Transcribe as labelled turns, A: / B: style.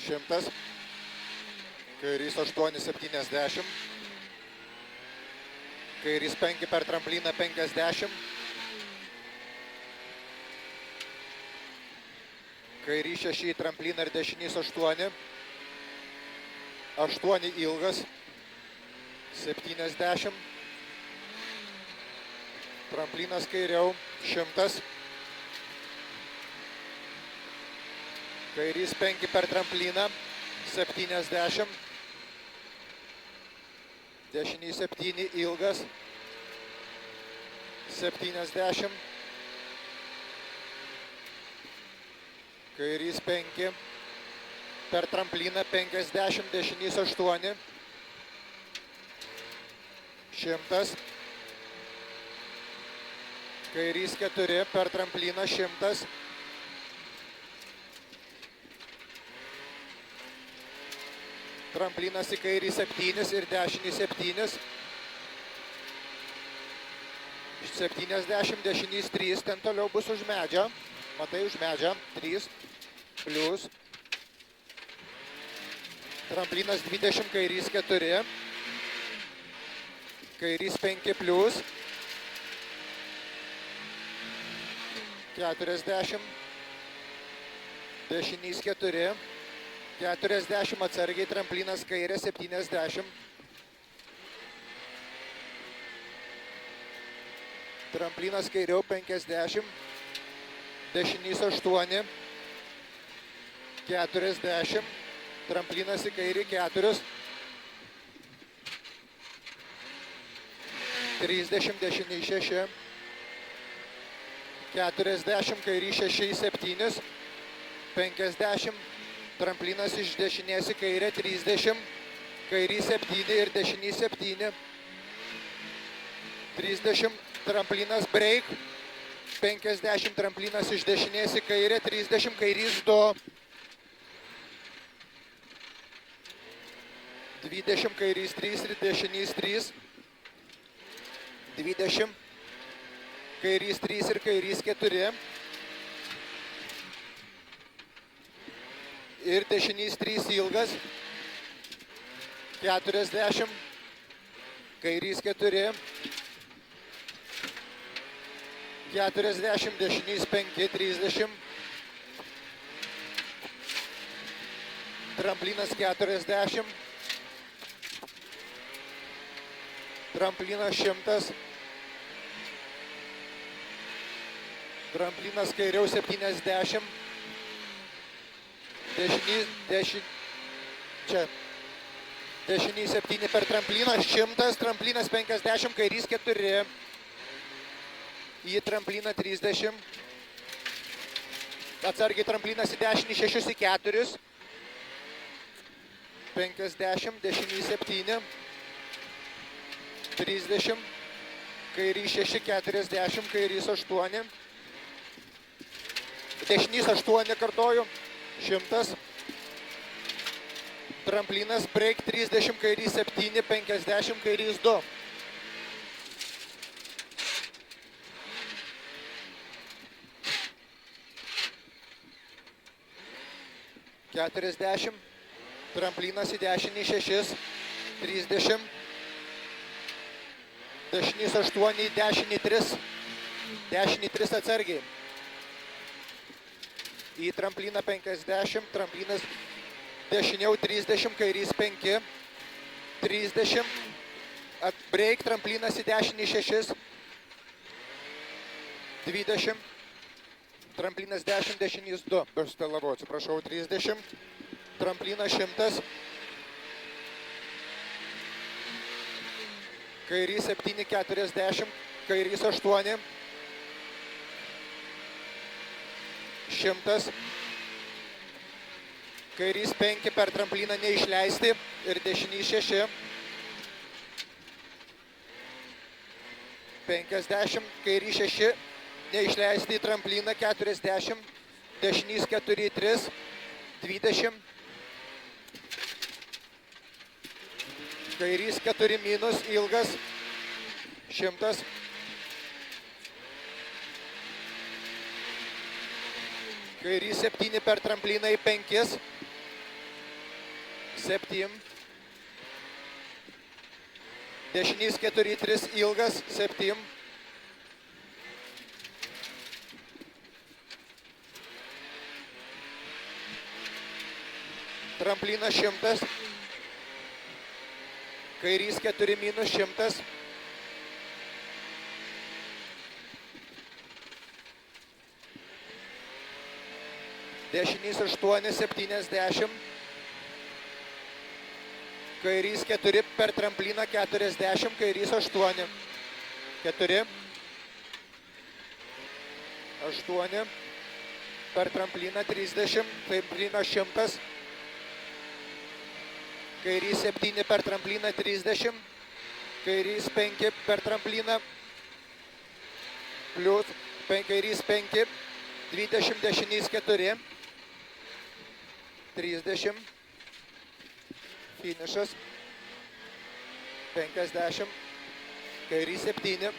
A: 100. Kairys 8,70. Kairys 5 per trampliną 50. Kairys 6 į trampliną ir dešinys 8. 8 ilgas 70. Tramplinas kairiau 100. Kairys 5 per trampliną 70. Dešinys 7 ilgas 70. Kairys 5 per trampliną 50. Dešinys 8. 100. Kairys 4 per trampliną 100. Tramplinas į kairį 7 ir dešinį 7. 70, dešinys 3, ten toliau bus už medžio. Matai, už medžio 3 plius. Tramplinas 20, kairys 4. Kairys 5 plius. 40. Dešinys 4. 40 atsargiai, tramplinas kairė 70. Tramplinas kairiau 50. Dešinys 8. 40. Tramplinas į kairį 4. 30, dešinį 6. 40, kairį 6 į 7. 50. Tramplinas iš dešinės į kairę 30. Kairį 7 ir dešinį 7. 30. Tramplinas break. 50. Tramplinas iš dešinės į kairę 30. Kairys 2. 20. Kairys 3 ir dešinys 3. 20. Kairys 3 ir kairys 4. Ir dešinys 3 ilgas. 40. Kairys 4. 40. Dešinys 5. 30. Tramplinas 40. Tramplinas 100. Tramplinas kairiau 70. Dešinys 7 per trampliną 100. Tramplinas 50. Kairys 4. Į trampliną 30. Atsargiai tramplinas į dešinį 6 į 4. 50. Dešinys 7. 30. Kairys 6, 40. Kairys 8. Dešinys 8 kartoju. 100. Tramplinas break 30, kairys 7, 50, kairys 2. $40. Tramplinas į dešinį 6, 30. Dešinys 8, dešinį 3. Dešinį 3 atsargiai. Į trampliną 50, tramplinas dešiniau 30, kairys 5, 30, break, tramplinas į dešinį 6, 20, tramplinas 10, dešinys 2, perstelavau, atsiprašau, 30, tramplinas 100, kairys 7, 40, kairys 8, 100. Kairys 5 per trampliną neišleisti ir dešinys 6. 50, kairys 6, neišleisti į trampliną 40, dešinys 4, 3, 20. Kairys 4 minus, ilgas, 100. Kairys 7 per trampliną į 5. 7. Dešinys 4-3 ilgas, 7. Tramplinas 100. Kairys 4 minus 100. Dešinys 8-70. Kairys 4 per trampliną 40. Kairys 8. 4. 8. Per trampliną 30. Tramplinas 100. Kairys 7 per trampliną 30. Kairys 5 per trampliną. Plius kairys 5. 20 dešinys 4. 30. Finišas. 50. Kairys 7.